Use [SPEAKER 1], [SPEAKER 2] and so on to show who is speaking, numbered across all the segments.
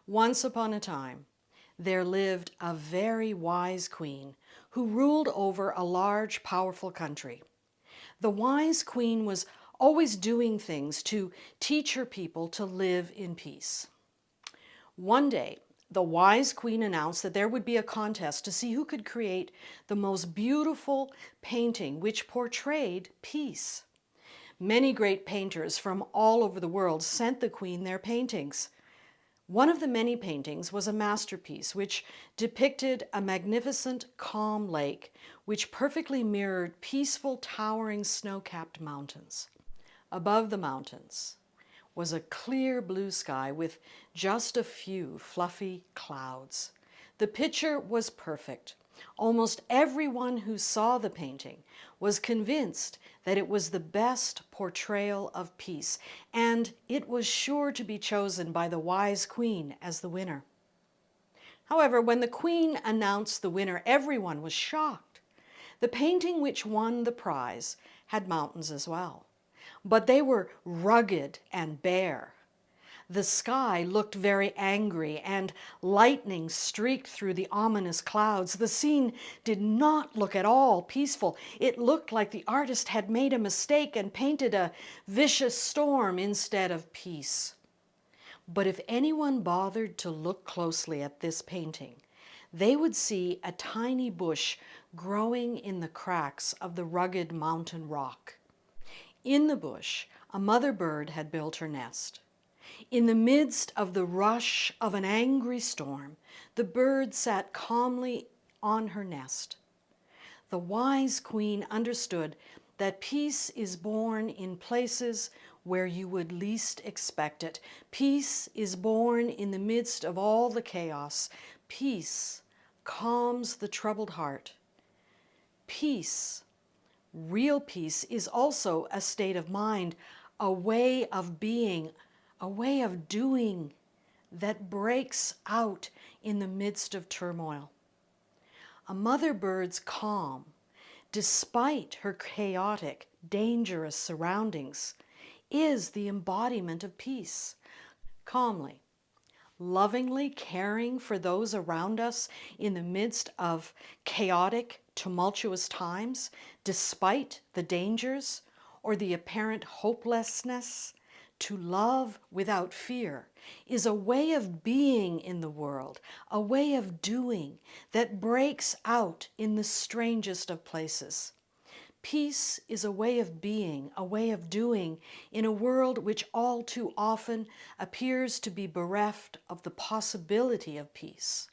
[SPEAKER 1] Once upon a time, there lived a very wise queen who ruled over a large, powerful country. The wise queen was always doing things to teach her people to live in peace. One day, the wise queen announced that there would be a contest to see who could create the most beautiful painting which portrayed peace. Many great painters from all over the world sent the queen their paintings. One of the many paintings was a masterpiece which depicted a magnificent, calm lake which perfectly mirrored peaceful, towering, snow-capped mountains. Above the mountains was a clear blue sky with just a few fluffy clouds. The picture was perfect. Almost everyone who saw the painting was convinced that it was the best portrayal of peace, and it was sure to be chosen by the wise queen as the winner. However, when the queen announced the winner, everyone was shocked. The painting which won the prize had mountains as well, but they were rugged and bare. The sky looked very angry, and lightning streaked through the ominous clouds. The scene did not look at all peaceful. It looked like the artist had made a mistake and painted a vicious storm instead of peace. But if anyone bothered to look closely at this painting, they would see a tiny bush growing in the cracks of the rugged mountain rock. In the bush, a mother bird had built her nest. In the midst of the rush of an angry storm, the bird sat calmly on her nest. The wise queen understood that peace is born in places where you would least expect it. Peace is born in the midst of all the chaos. Peace calms the troubled heart. Peace, real peace, is also a state of mind, a way of being, a way of doing that breaks out in the midst of turmoil. A mother bird's calm, despite her chaotic, dangerous surroundings, is the embodiment of peace. Calmly, lovingly caring for those around us in the midst of chaotic, tumultuous times, despite the dangers or the apparent hopelessness. To love without fear is a way of being in the world, a way of doing that breaks out in the strangest of places. Peace is a way of being, a way of doing in a world which all too often appears to be bereft of the possibility of peace.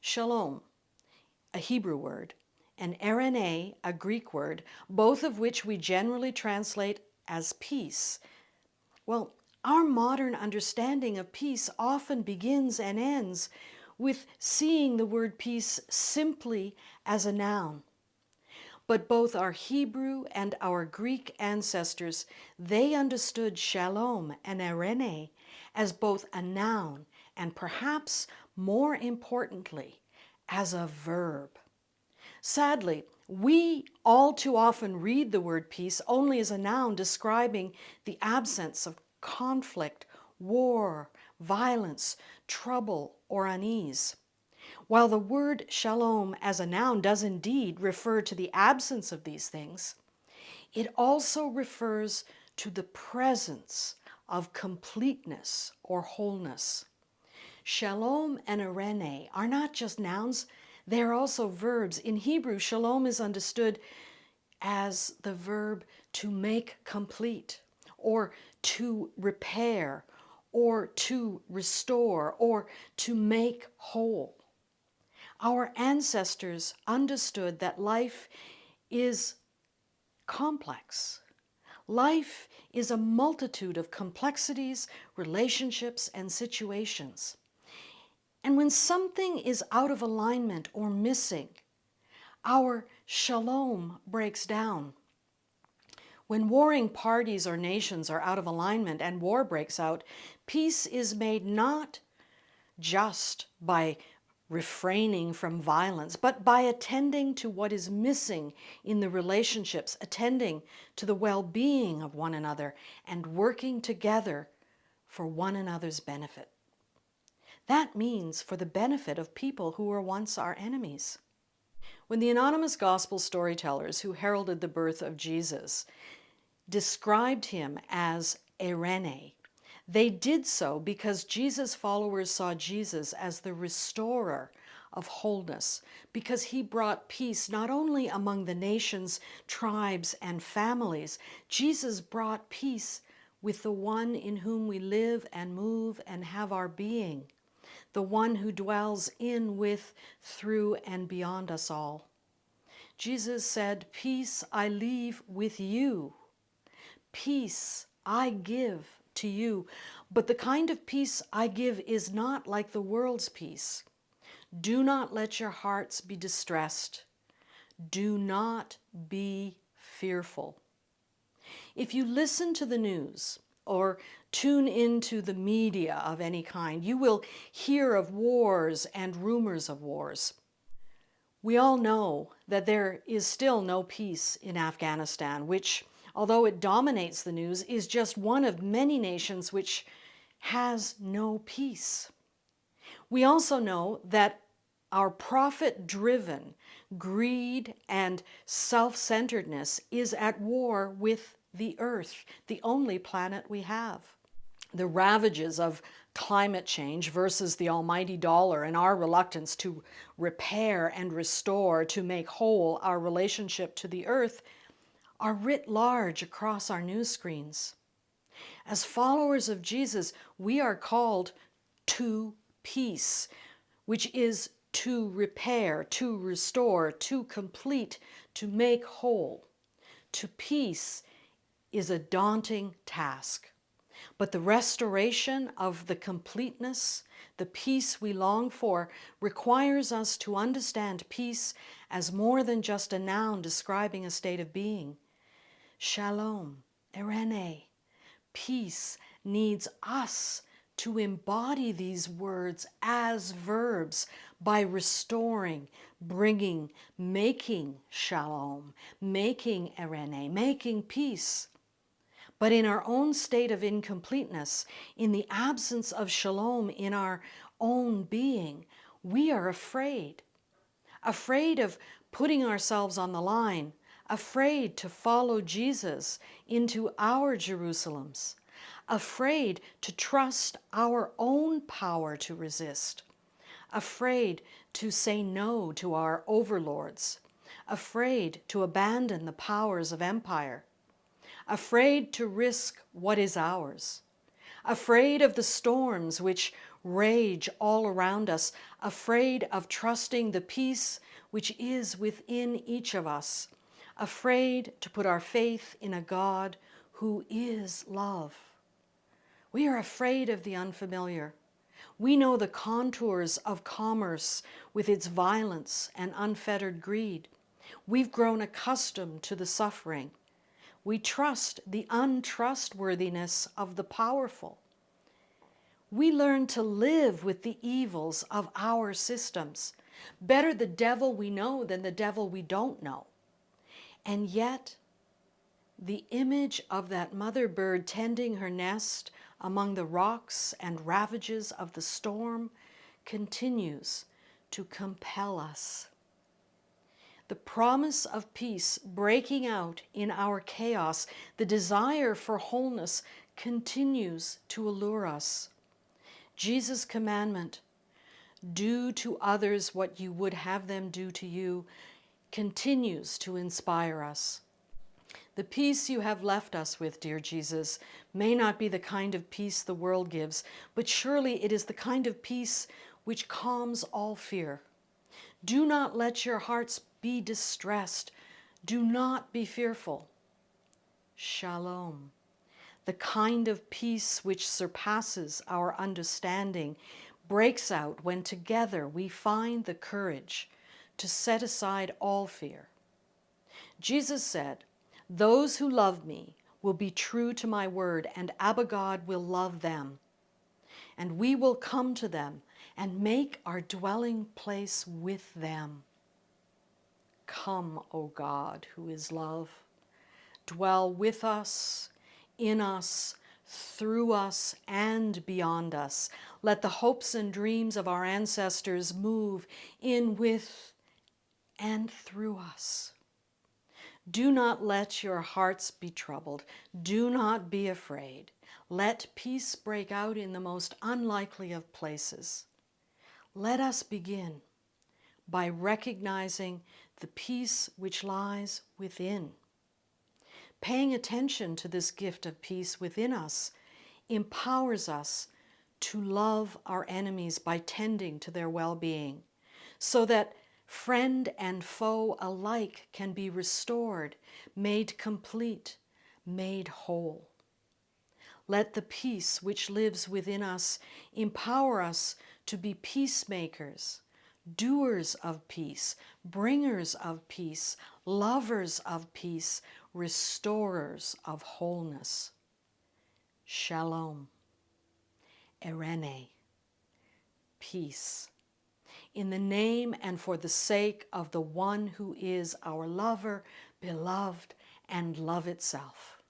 [SPEAKER 1] Shalom, a Hebrew word, and eirene, a Greek word, both of which we generally translate as peace. Well, our modern understanding of peace often begins and ends with seeing the word peace simply as a noun. But both our Hebrew and our Greek ancestors, they understood shalom and eirene as both a noun and perhaps more importantly, as a verb. Sadly, we all too often read the word peace only as a noun describing the absence of conflict, war, violence, trouble, or unease. While the word shalom as a noun does indeed refer to the absence of these things, it also refers to the presence of completeness or wholeness. Shalom and eirene are not just nouns, they are also verbs. In Hebrew, shalom is understood as the verb to make complete, or to repair, or to restore, or to make whole. Our ancestors understood that life is complex. Life is a multitude of complexities, relationships, and situations. And when something is out of alignment or missing, our shalom breaks down. When warring parties or nations are out of alignment and war breaks out, peace is made not just by refraining from violence, but by attending to what is missing in the relationships, attending to the well-being of one another, and working together for one another's benefit. That means for the benefit of people who were once our enemies. When the anonymous gospel storytellers who heralded the birth of Jesus described him as Irene, they did so because Jesus' followers saw Jesus as the restorer of wholeness, because he brought peace not only among the nations, tribes, and families. Jesus brought peace with the one in whom we live and move and have our being, the one who dwells in, with, through, and beyond us all. Jesus said, "Peace I leave with you. Peace I give to you. But the kind of peace I give is not like the world's peace. Do not let your hearts be distressed. Do not be fearful." If you listen to the news or tune into the media of any kind, you will hear of wars and rumors of wars. We all know that there is still no peace in Afghanistan, which, although it dominates the news, is just one of many nations which has no peace. We also know that our profit-driven greed and self-centeredness is at war with the earth, the only planet we have. The ravages of climate change versus the almighty dollar and our reluctance to repair and restore, to make whole our relationship to the earth, are writ large across our news screens. As followers of Jesus, we are called to peace, which is to repair, to restore, to complete, to make whole. To peace is a daunting task. But the restoration of the completeness, the peace we long for, requires us to understand peace as more than just a noun describing a state of being. Shalom, Irene, peace needs us to embody these words as verbs by restoring, bringing, making shalom, making Irene, making peace. But in our own state of incompleteness, in the absence of shalom in our own being, we are afraid. Afraid of putting ourselves on the line, afraid to follow Jesus into our Jerusalems, afraid to trust our own power to resist, afraid to say no to our overlords, afraid to abandon the powers of empire, afraid to risk what is ours, afraid of the storms which rage all around us, afraid of trusting the peace which is within each of us, afraid to put our faith in a God who is love. We are afraid of the unfamiliar. We know the contours of commerce with its violence and unfettered greed. We've grown accustomed to the suffering. We trust the untrustworthiness of the powerful. We learn to live with the evils of our systems. Better the devil we know than the devil we don't know. And yet, the image of that mother bird tending her nest among the rocks and ravages of the storm continues to compel us. The promise of peace breaking out in our chaos, the desire for wholeness continues to allure us. Jesus' commandment, "Do to others what you would have them do to you," continues to inspire us. The peace you have left us with, dear Jesus, may not be the kind of peace the world gives, but surely it is the kind of peace which calms all fear. Do not let your hearts be distressed. Do not be fearful. Shalom, the kind of peace which surpasses our understanding, breaks out when together we find the courage to set aside all fear. Jesus said, "Those who love me will be true to my word, and Abba God will love them. And we will come to them and make our dwelling place with them." Come, O God, who is love. Dwell with us, in us, through us and beyond us. Let the hopes and dreams of our ancestors move in, with, and through us. Do not let your hearts be troubled. Do not be afraid. Let peace break out in the most unlikely of places. Let us begin by recognizing the peace which lies within. Paying attention to this gift of peace within us empowers us to love our enemies by tending to their well-being, so that friend and foe alike can be restored, made complete, made whole. Let the peace which lives within us empower us to be peacemakers, doers of peace, bringers of peace, lovers of peace, restorers of wholeness. Shalom. Eirene. Peace. In the name and for the sake of the one who is our lover, beloved, and love itself.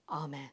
[SPEAKER 1] Amen.